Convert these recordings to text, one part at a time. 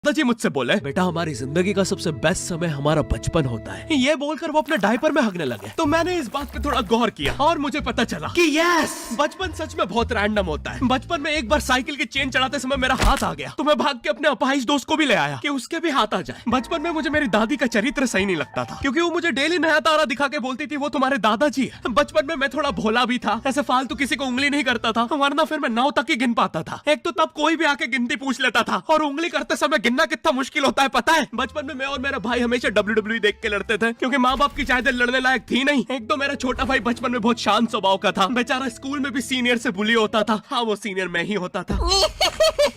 दादाजी मुझसे बोले, बेटा हमारी जिंदगी का सबसे बेस्ट समय हमारा बचपन होता है। ये बोलकर वो अपने डायपर में हगने लगे। तो मैंने इस बात पे थोड़ा गौर किया और मुझे पता चला कि यस, बचपन सच में बहुत रैंडम होता है। बचपन में एक बार साइकिल की चेन चढ़ाते समय मेरा हाथ आ गया, तो मैं भाग के अपने अपाहिज दोस्त को भी ले आया कि उसके भी हाथ आ जाए। बचपन में मुझे मेरी दादी का चरित्र सही नहीं लगता था, क्योंकि वो मुझे डेली नया तारा दिखा के बोलती थी वो तुम्हारे दादाजी है। बचपन में मैं थोड़ा भोला भी था, ऐसे फालतू किसी को उंगली नहीं करता था, वरना फिर मैं 9 तक ही गिन पाता था। एक तो तब कोई भी आके गिनती पूछ लेता था, और उंगली करते समय गिनना कितना मुश्किल होता है पता है। बचपन में मैं और मेरा भाई हमेशा WWE देख के लड़ते थे, क्योंकि माँ बाप की चाहते लड़ने लायक थी नहीं। एक तो मेरा छोटा भाई बचपन में बहुत शांत स्वभाव का था, बेचारा स्कूल में भी सीनियर से बुली होता था। हाँ, वो सीनियर मैं ही होता था।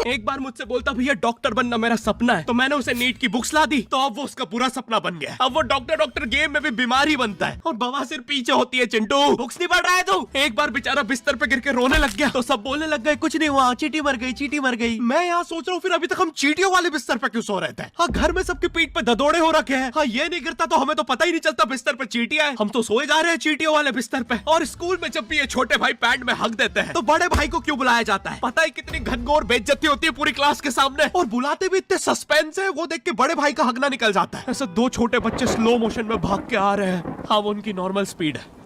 एक बार मुझसे बोलता, भैया डॉक्टर बनना मेरा सपना है। तो मैंने उसे नीट की बुक्स ला दी, तो अब वो उसका पूरा सपना बन गया। अब वो डॉक्टर गेम में भी बीमार ही बनता है, और बवासीर पीछे होती है। चिंटू, बुक्स नहीं पढ़ रहा है तू? एक बार बेचारा बिस्तर पे गिर के रोने लग गया, तो सब बोलने लग गए कुछ नहीं हुआ, चींटी मर गई, चींटी मर गई। मैं यहाँ सोच रहा हूँ फिर अभी तक हम चींटियों वाले बिस्तर पे क्यों सो रहे थे? हाँ, घर में सबकी पीठ पे ददोड़े हो रखे हैं। हाँ, ये नहीं गिरता तो हमें तो पता ही नहीं चलता बिस्तर पे चींटियां हैं। हम तो सोए जा रहे हैं चींटियों वाले बिस्तर पे। और स्कूल में जब भी ये छोटे भाई पैड में हक देते हैं, तो बड़े भाई को क्यों बुलाया जाता है? पता है कितनी घनघोर बेइज्जती होती है पूरी क्लास के सामने, और बुलाते भी इतने सस्पेंस है, वो देख के बड़े भाई का हगना निकल जाता है। ऐसे 2 छोटे बच्चे स्लो मोशन में भाग के आ रहे हैं। हाँ, वो उनकी नॉर्मल स्पीड है।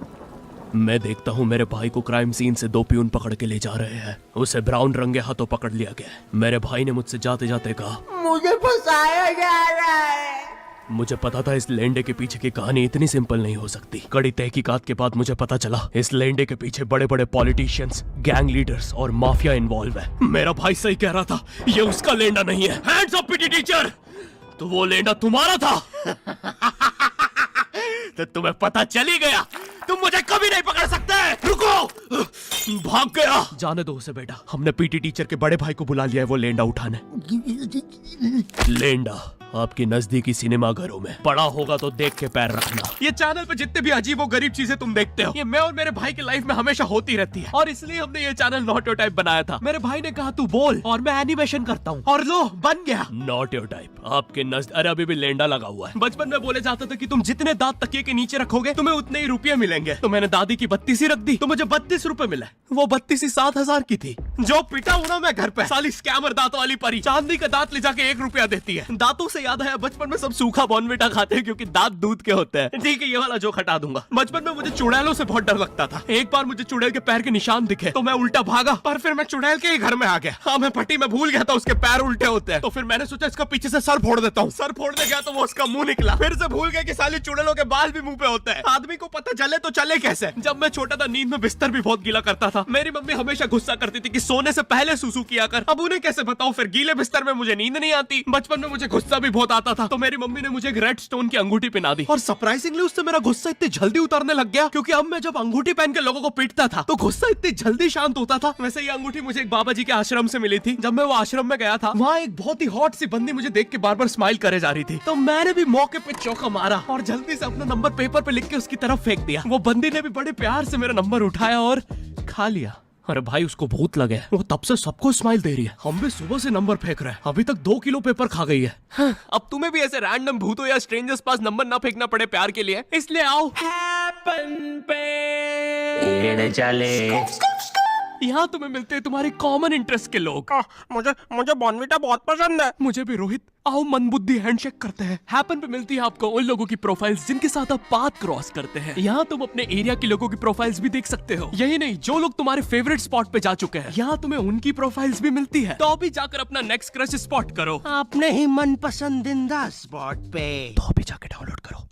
मैं देखता हूँ मेरे भाई को क्राइम सीन से 2 पियून पकड़ के ले जा रहे हैं। उसे ब्राउन रंगे हाथों पकड़ लिया गया। मेरे भाई ने मुझसे जाते जाते कहा, मुझे फंसाया जा रहा है। मुझे पता था इस लेंडे के पीछे की कहानी इतनी सिंपल नहीं हो सकती। कड़ी तहकीकात के बाद मुझे पता चला इस लेंडे के पीछे बड़े बड़े पॉलिटिशियंस, गैंग लीडर्स और माफिया इन्वॉल्व है। मेरा भाई सही कह रहा था, ये उसका लेंडा नहीं है। हैंड्स अप पीटी टीचर, तो वो लेंडा तुम्हारा था। तो तुम्हें पता चल ही गया, तुम मुझे कभी नहीं पकड़ सकते। रुको, भाग गया। जाने दो उसे बेटा, हमने पीटी टीचर के बड़े भाई को बुला लिया है वो लेंडा उठाने। लेंडा आपकी नजदीकी सिनेमा घरों में पड़ा होगा तो देख के पैर रखना। ये चैनल पे जितने भी अजीब और गरीब चीजें तुम देखते हो, ये मैं और मेरे भाई की लाइफ में हमेशा होती रहती है, और इसलिए हमने ये चैनल नॉट योर टाइप बनाया था। मेरे भाई ने कहा तू बोल और मैं एनिमेशन करता हूँ, और लो बन गया नॉट योर टाइप। आपके अरे अभी भी लेंडा लगा हुआ है। बचपन में बोले जाते थे कि तुम जितने दांत तकिए के नीचे रखोगे तुम्हें उतने ही रुपये मिलेंगे। तो मैंने दादी की 32 ही रख दी, तो मुझे 32 रुपए मिले। वो 32 7,000 की थी। जो पिटा हूं ना मैं घर पे, साली स्कैमर दांतों वाली परी चांदी का दांत ले जाके 1 रुपया देती है। दांतों से याद आया, बचपन में सब सूखा बॉर्नविटा खाते हैं क्योंकि दांत दूध के होते हैं। ठीक है, ये वाला जोक हटा दूंगा। बचपन में मुझे चुड़ैलों से बहुत डर लगता था। एक बार मुझे चुड़ैल के पैर के निशान दिखे तो मैं उल्टा भागा, पर फिर मैं चुड़ैल के ही घर में आ गया। हाँ, मैं पट्टी में भूल गया था उसके पैर उल्टे होते हैं, तो फिर मैंने सोचा इसका पीछे से सर फोड़ देता हूँ। सर फोड़ने गया तो वो उसका मुंह निकला। फिर से भूल गया कि साली चुड़ैलों के बाल भी मुंह पे होते हैं। आदमी को पता चले तो चले कैसे। जब मैं छोटा था नींद में बिस्तर भी बहुत गीला करता था। मेरी मम्मी हमेशा गुस्सा करती थी कि सोने से पहले सुसु किया कर। अब उन्हें कैसे बताऊं, फिर गीले बिस्तर में मुझे नींद नहीं आती। बचपन में मुझे गुस्सा भी बहुत आता था, तो मेरी मम्मी ने मुझे एक रेड स्टोन की अंगूठी पहना दी, और सरप्राइजिंगली उससे मेरा गुस्सा इतनी जल्दी उतरने लग गया, क्योंकि अब मैं जब अंगूठी पहन के लोगों को पीटता था तो गुस्सा इतनी जल्दी शांत होता था। वैसे ये अंगूठी मुझे एक बाबा जी के आश्रम से मिली थी। जब मैं वो आश्रम में गया था, वहाँ एक बहुत ही हॉट सी बंदी मुझे देख के बार बार स्माइल करे जा रही थी, तो मैंने भी मौके पे चौका मारा और जल्दी से अपना नंबर पेपर पे लिख के उसकी तरफ फेंक दिया। वो बंदी ने भी बड़े प्यार से मेरा नंबर उठाया और खा लिया। अरे भाई, उसको भूत लगे, वो तब से सबको स्माइल दे रही है। हम भी सुबह से नंबर फेंक रहे हैं, अभी तक 2 किलो पेपर खा गई है। हाँ, अब तुम्हें भी ऐसे रैंडम भूतों या स्ट्रेंजर्स पास नंबर ना फेंकना पड़े प्यार के लिए, इसलिए आओ हैपन पे चले। यहाँ तुम्हें मिलते हैं तुम्हारे कॉमन इंटरेस्ट के लोग। मुझे बॉर्नविटा बहुत पसंद है। मुझे भी रोहित। आओ मन बुद्धि हैंडशेक करते हैं। हैपन पे मिलती है आपको उन लोगों की प्रोफाइल्स जिनके साथ आप पाथ क्रॉस करते हैं। यहाँ तुम अपने एरिया के लोगों की प्रोफाइल्स भी देख सकते हो। यही नहीं, जो लोग तुम्हारे फेवरेट स्पॉट पे जा चुके हैं, यहाँ तुम्हें उनकी प्रोफाइल्स भी मिलती है। तो अभी जाकर अपना नेक्स्ट क्रश स्पॉट करो अपने ही मन पसंदीदा स्पॉट पे। तो अभी जाके डाउनलोड करो